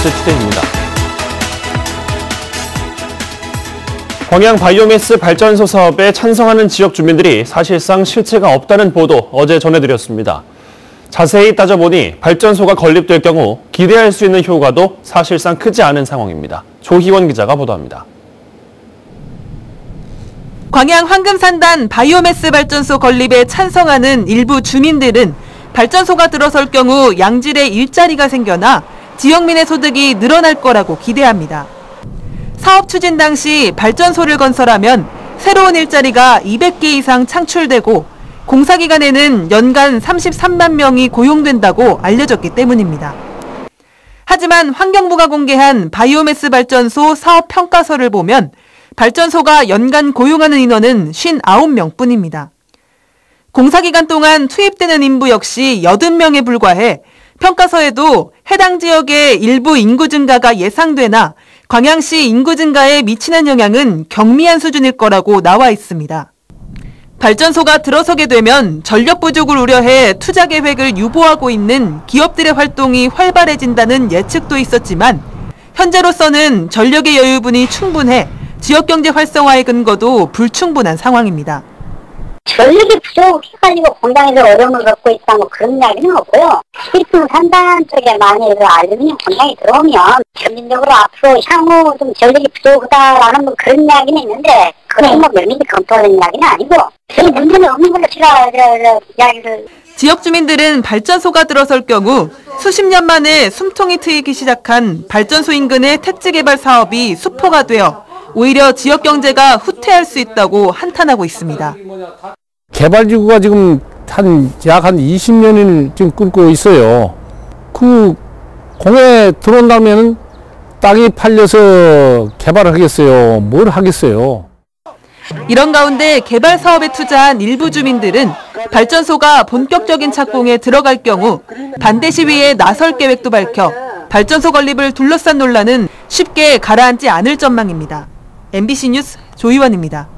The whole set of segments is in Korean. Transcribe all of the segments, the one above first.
뉴스 투데이입니다. 광양 바이오매스 발전소 사업에 찬성하는 지역 주민들이 사실상 실체가 없다는 보도 어제 전해드렸습니다. 자세히 따져보니 발전소가 건립될 경우 기대할 수 있는 효과도 사실상 크지 않은 상황입니다. 조희원 기자가 보도합니다. 광양 황금산단 바이오매스 발전소 건립에 찬성하는 일부 주민들은 발전소가 들어설 경우 양질의 일자리가 생겨나 지역민의 소득이 늘어날 거라고 기대합니다. 사업 추진 당시 발전소를 건설하면 새로운 일자리가 200개 이상 창출되고 공사 기간에는 연간 33만 명이 고용된다고 알려졌기 때문입니다. 하지만 환경부가 공개한 바이오매스 발전소 사업 평가서를 보면 발전소가 연간 고용하는 인원은 59명뿐입니다. 공사 기간 동안 투입되는 인부 역시 80명에 불과해 평가서에도 해당 지역의 일부 인구 증가가 예상되나 광양시 인구 증가에 미치는 영향은 경미한 수준일 거라고 나와 있습니다. 발전소가 들어서게 되면 전력 부족을 우려해 투자 계획을 유보하고 있는 기업들의 활동이 활발해진다는 예측도 있었지만 현재로서는 전력의 여유분이 충분해 지역경제 활성화의 근거도 불충분한 상황입니다. 전력이 부족해가지고 공장에서 어려움을 겪고 있다 뭐 그런 이야기는 없고요. 식품 산단 쪽에 만약에 알루미늄 공장이 들어오면 점진적으로 앞으로 향후 좀 전력이 부족하다라는 뭐 그런 이야기는 있는데 그건 뭐 면밀히 검토하는 이야기는 아니고 별 문제는 없는 걸로 제가 이야기를. 지역 주민들은 발전소가 들어설 경우 수십 년 만에 숨통이 트이기 시작한 발전소 인근의 택지 개발 사업이 수포가 되어 오히려 지역 경제가 후퇴할 수 있다고 한탄하고 있습니다. 개발지구가 지금 약 한 20년을 지금 끌고 있어요. 그 공에 들어온다면 땅이 팔려서 개발을 하겠어요. 뭘 하겠어요. 이런 가운데 개발 사업에 투자한 일부 주민들은 발전소가 본격적인 착공에 들어갈 경우 반대 시위에 나설 계획도 밝혀 발전소 건립을 둘러싼 논란은 쉽게 가라앉지 않을 전망입니다. MBC 뉴스 조희원입니다.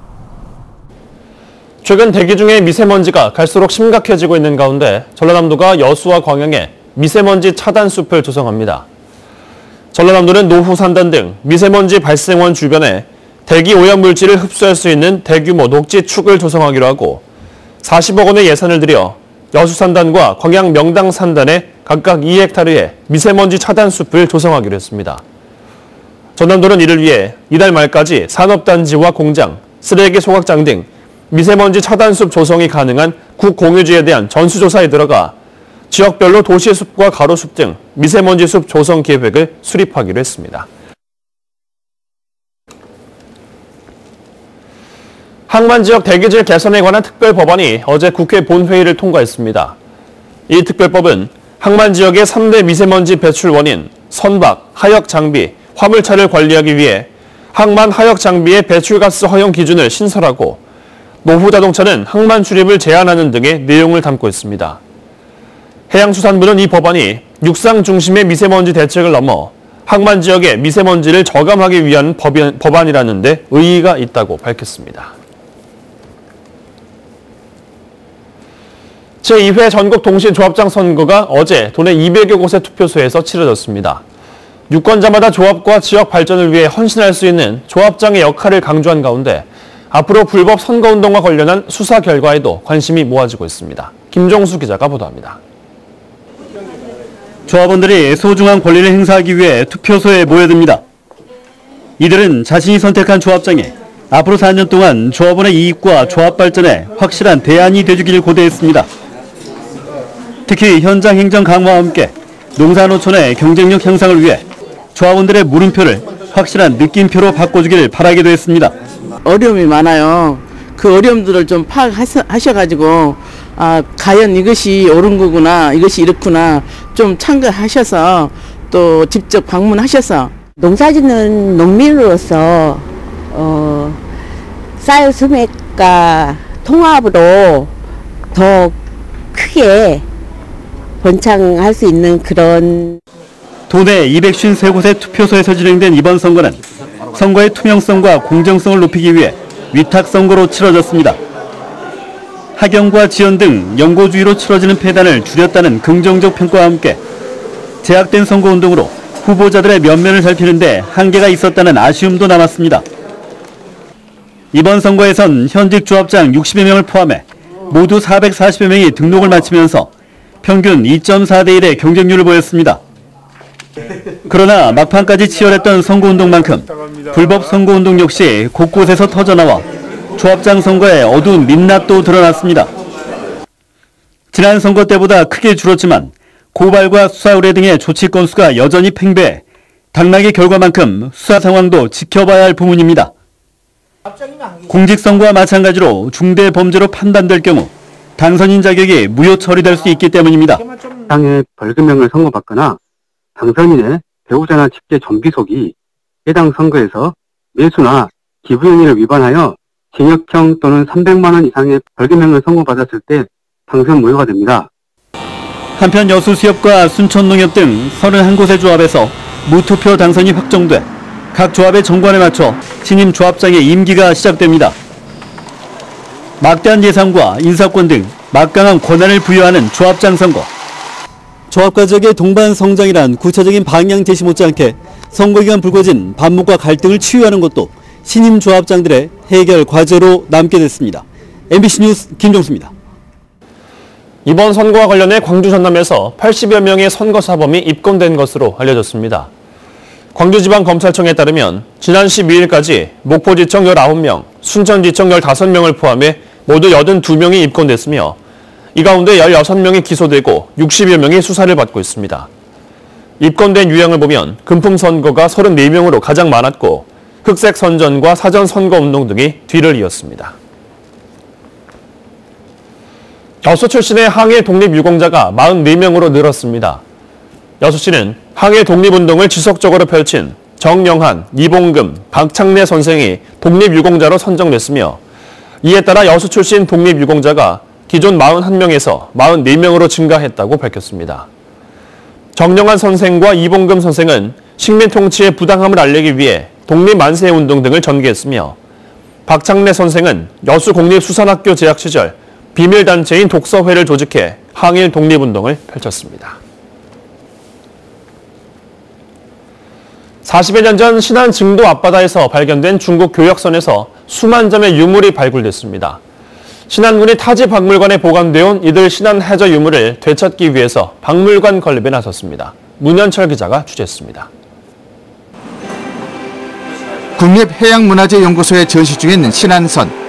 최근 대기 중에 미세먼지가 갈수록 심각해지고 있는 가운데 전라남도가 여수와 광양에 미세먼지 차단 숲을 조성합니다. 전라남도는 노후 산단 등 미세먼지 발생원 주변에 대기 오염 물질을 흡수할 수 있는 대규모 녹지 축을 조성하기로 하고 40억 원의 예산을 들여 여수 산단과 광양 명당 산단에 각각 2헥타르의 미세먼지 차단 숲을 조성하기로 했습니다. 전남도는 이를 위해 이달 말까지 산업단지와 공장, 쓰레기 소각장 등 미세먼지 차단숲 조성이 가능한 국공유지에 대한 전수조사에 들어가 지역별로 도시숲과 가로숲 등 미세먼지 숲 조성 계획을 수립하기로 했습니다. 항만 지역 대기질 개선에 관한 특별법안이 어제 국회 본회의를 통과했습니다. 이 특별법은 항만 지역의 3대 미세먼지 배출 원인, 선박, 하역 장비, 화물차를 관리하기 위해 항만 하역 장비의 배출가스 허용 기준을 신설하고 노후 자동차는 항만 출입을 제한하는 등의 내용을 담고 있습니다. 해양수산부는 이 법안이 육상 중심의 미세먼지 대책을 넘어 항만 지역의 미세먼지를 저감하기 위한 법안이라는 데 의의가 있다고 밝혔습니다. 제2회 전국동시조합장 선거가 어제 도내 200여 곳의 투표소에서 치러졌습니다. 유권자마다 조합과 지역 발전을 위해 헌신할 수 있는 조합장의 역할을 강조한 가운데 앞으로 불법 선거운동과 관련한 수사 결과에도 관심이 모아지고 있습니다. 김종수 기자가 보도합니다. 조합원들이 소중한 권리를 행사하기 위해 투표소에 모여듭니다. 이들은 자신이 선택한 조합장에 앞으로 4년 동안 조합원의 이익과 조합 발전에 확실한 대안이 되주기를 고대했습니다. 특히 현장 행정 강화와 함께 농사노촌의 경쟁력 향상을 위해 조합원들의 물음표를 확실한 느낌표로 바꿔주기를 바라기도 했습니다. 어려움이 많아요. 그 어려움들을 좀 파악하셔가지고 과연 이것이 옳은 거구나, 이것이 이렇구나 좀 참가하셔서 또 직접 방문하셔서 농사짓는 농민으로서 쌀 수맥과 통합으로 더 크게 번창할 수 있는 그런. 도내 253곳의 투표소에서 진행된 이번 선거는 선거의 투명성과 공정성을 높이기 위해 위탁선거로 치러졌습니다. 하경과 지연 등 연고주의로 치러지는 폐단을 줄였다는 긍정적 평가와 함께 제약된 선거운동으로 후보자들의 면면을 살피는데 한계가 있었다는 아쉬움도 남았습니다. 이번 선거에선 현직 조합장 60여 명을 포함해 모두 440여 명이 등록을 마치면서 평균 2.4대 1의 경쟁률을 보였습니다. 그러나 막판까지 치열했던 선거운동만큼 불법 선거운동 역시 곳곳에서 터져나와 조합장 선거의 어두운 민낯도 드러났습니다. 지난 선거 때보다 크게 줄었지만 고발과 수사 의뢰 등의 조치 건수가 여전히 팽배해 당락의 결과만큼 수사 상황도 지켜봐야 할 부분입니다. 공직선거와 마찬가지로 중대 범죄로 판단될 경우 당선인 자격이 무효 처리될 수 있기 때문입니다. 당의 벌금형을 선고받거나 당선인의 배우자나 직계 존비속이 해당 선거에서 매수나 기부 행위를 위반하여 징역형 또는 300만 원 이상의 벌금형을 선고받았을 때 당선 무효가 됩니다. 한편 여수수협과 순천농협 등 31곳의 조합에서 무투표 당선이 확정돼 각 조합의 정관에 맞춰 신임 조합장의 임기가 시작됩니다. 막대한 예산과 인사권 등 막강한 권한을 부여하는 조합장 선거. 조합 가족의 동반 성장이란 구체적인 방향 제시 못지않게 선거 기간 불거진 반목과 갈등을 치유하는 것도 신임 조합장들의 해결 과제로 남게 됐습니다. MBC 뉴스 김종수입니다. 이번 선거와 관련해 광주 전남에서 80여 명의 선거사범이 입건된 것으로 알려졌습니다. 광주지방검찰청에 따르면 지난 12일까지 목포지청 19명, 순천지청 15명을 포함해 모두 82명이 입건됐으며 이 가운데 16명이 기소되고 60여 명이 수사를 받고 있습니다. 입건된 유형을 보면 금품선거가 34명으로 가장 많았고 흑색 선전과 사전 선거운동 등이 뒤를 이었습니다. 여수 출신의 항일 독립유공자가 44명으로 늘었습니다. 여수시는 항일 독립운동을 지속적으로 펼친 정영한, 이봉금, 박창래 선생이 독립유공자로 선정됐으며 이에 따라 여수 출신 독립유공자가 기존 41명에서 44명으로 증가했다고 밝혔습니다. 정영한 선생과 이봉금 선생은 식민 통치의 부당함을 알리기 위해 독립만세운동 등을 전개했으며 박창래 선생은 여수국립수산학교 재학 시절 비밀단체인 독서회를 조직해 항일 독립운동을 펼쳤습니다. 40여 년 전 신안 증도 앞바다에서 발견된 중국 교역선에서 수만 점의 유물이 발굴됐습니다. 신안군이 타지 박물관에 보관되어 온 이들 신안 해저 유물을 되찾기 위해서 박물관 건립에 나섰습니다. 문현철 기자가 취재했습니다. 국립해양문화재연구소에 전시 중인 신안선.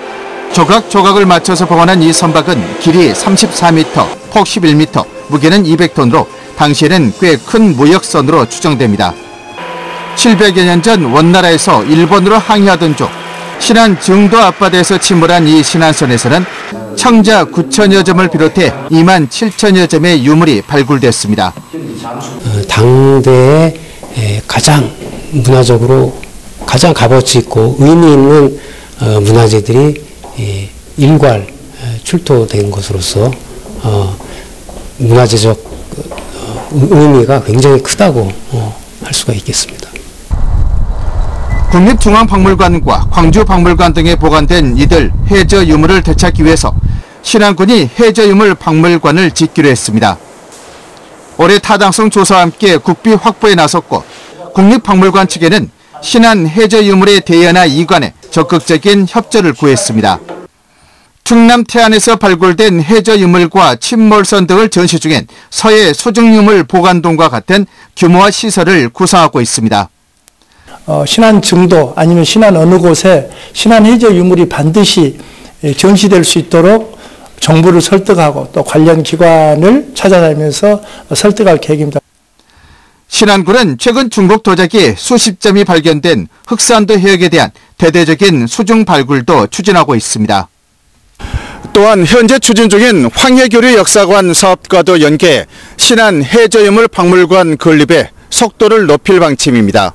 조각조각을 맞춰서 보관한 이 선박은 길이 34m, 폭 11m, 무게는 200톤으로 당시에는 꽤 큰 무역선으로 추정됩니다. 700여 년 전 원나라에서 일본으로 항해하던 중 신안 증도 앞바다에서 침몰한 이 신안선에서는 청자 9천여 점을 비롯해 2만 7천여 점의 유물이 발굴됐습니다. 당대의 가장 문화적으로 가장 값어치 있고 의미 있는 문화재들이 일괄 출토된 것으로서 문화재적 의미가 굉장히 크다고 할 수가 있겠습니다. 국립중앙박물관과 광주박물관 등에 보관된 이들 해저 유물을 되찾기 위해서 신안군이 해저유물 박물관을 짓기로 했습니다. 올해 타당성 조사와 함께 국비 확보에 나섰고 국립박물관 측에는 신안 해저유물의 대여나 이관에 적극적인 협조를 구했습니다. 충남 태안에서 발굴된 해저유물과 침몰선 등을 전시 중인 서해 소중유물 보관동과 같은 규모와 시설을 구성하고 있습니다. 신안 증도 아니면 신안 어느 곳에 신안 해저유물이 반드시 전시될 수 있도록 정부를 설득하고 또 관련 기관을 찾아다니면서 설득할 계획입니다. 신안군은 최근 중국 도자기 수십 점이 발견된 흑산도 해역에 대한 대대적인 수중 발굴도 추진하고 있습니다. 또한 현재 추진 중인 황해교류 역사관 사업과도 연계해 신안 해저유물 박물관 건립에 속도를 높일 방침입니다.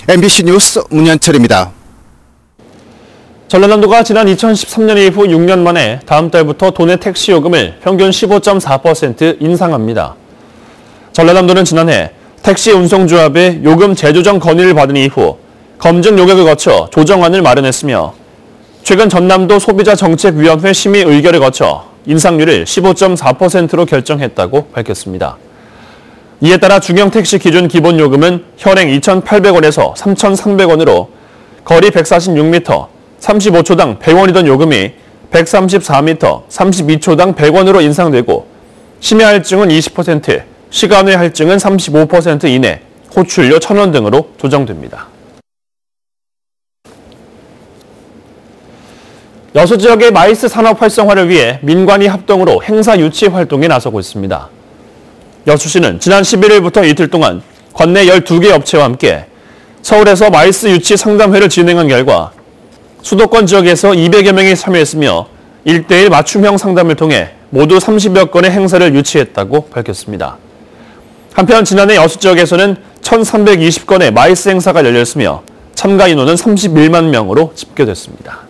MBC 뉴스 문현철입니다. 전라남도가 지난 2013년 이후 6년 만에 다음 달부터 도내 택시 요금을 평균 15.4% 인상합니다. 전라남도는 지난해 택시 운송조합의 요금 재조정 건의를 받은 이후 검증 요격을 거쳐 조정안을 마련했으며 최근 전남도 소비자정책위원회 심의 의결을 거쳐 인상률을 15.4%로 결정했다고 밝혔습니다. 이에 따라 중형택시 기준 기본요금은 현행 2,800원에서 3,300원으로 거리 146m, 35초당 100원이던 요금이 134m, 32초당 100원으로 인상되고 심야 할증은 20%, 시간 외 할증은 35% 이내, 호출료 1,000원 등으로 조정됩니다. 여수 지역의 마이스 산업 활성화를 위해 민관이 합동으로 행사 유치 활동에 나서고 있습니다. 여수시는 지난 11일부터 이틀 동안 관내 12개 업체와 함께 서울에서 마이스 유치 상담회를 진행한 결과 수도권 지역에서 200여 명이 참여했으며 1:1 맞춤형 상담을 통해 모두 30여 건의 행사를 유치했다고 밝혔습니다. 한편 지난해 여수 지역에서는 1,320건의 마이스 행사가 열렸으며 참가 인원은 31만 명으로 집계됐습니다.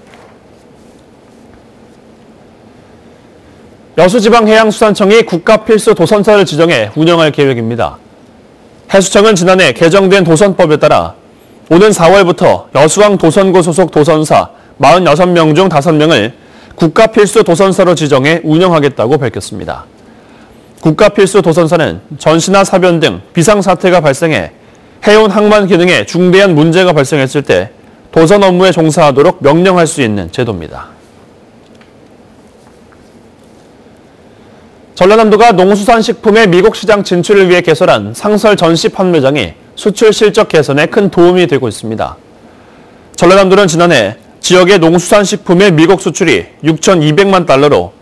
여수지방해양수산청이 국가필수 도선사를 지정해 운영할 계획입니다. 해수청은 지난해 개정된 도선법에 따라 오는 4월부터 여수왕 도선고 소속 도선사 46명 중 5명을 국가필수 도선사로 지정해 운영하겠다고 밝혔습니다. 국가필수 도선사는 전시나 사변 등 비상사태가 발생해 해운 항만 기능에 중대한 문제가 발생했을 때 도선 업무에 종사하도록 명령할 수 있는 제도입니다. 전라남도가 농수산식품의 미국 시장 진출을 위해 개설한 상설 전시 판매장이 수출 실적 개선에 큰 도움이 되고 있습니다. 전라남도는 지난해 지역의 농수산식품의 미국 수출이 6,200만 달러로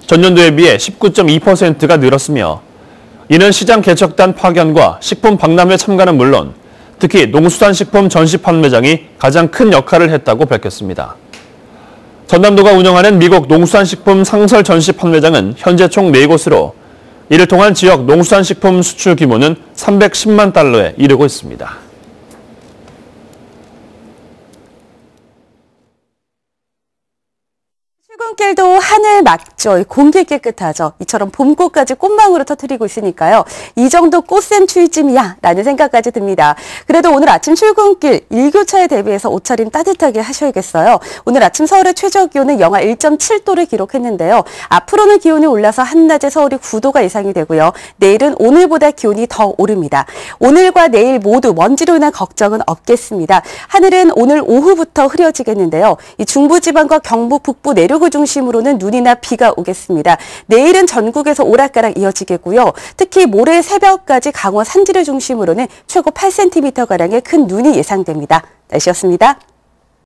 전년도에 비해 19.2%가 늘었으며 이는 시장 개척단 파견과 식품 박람회 참가는 물론 특히 농수산식품 전시 판매장이 가장 큰 역할을 했다고 밝혔습니다. 전남도가 운영하는 미국 농수산식품 상설 전시 판매장은 현재 총 4곳으로 이를 통한 지역 농수산식품 수출 규모는 310만 달러에 이르고 있습니다. 출근길도 하늘 맑죠. 공기 깨끗하죠. 이처럼 봄꽃까지 꽃망울을 터뜨리고 있으니까요. 이 정도 꽃샘 추위쯤이야 라는 생각까지 듭니다. 그래도 오늘 아침 출근길 일교차에 대비해서 옷차림 따뜻하게 하셔야겠어요. 오늘 아침 서울의 최저기온은 영하 1.7도를 기록했는데요. 앞으로는 기온이 올라서 한낮에 서울이 9도가 예상이 되고요. 내일은 오늘보다 기온이 더 오릅니다. 오늘과 내일 모두 먼지로 인한 걱정은 없겠습니다. 하늘은 오늘 오후부터 흐려지겠는데요. 이 중부지방과 경북 북부 내륙을 중심으로는 눈이나 비가 오겠습니다. 내일은 전국에서 오락가락 이어지겠고요. 특히 모레 새벽까지 강원 산지를 중심으로는 최고 8cm가량의 큰 눈이 예상됩니다. 날씨였습니다.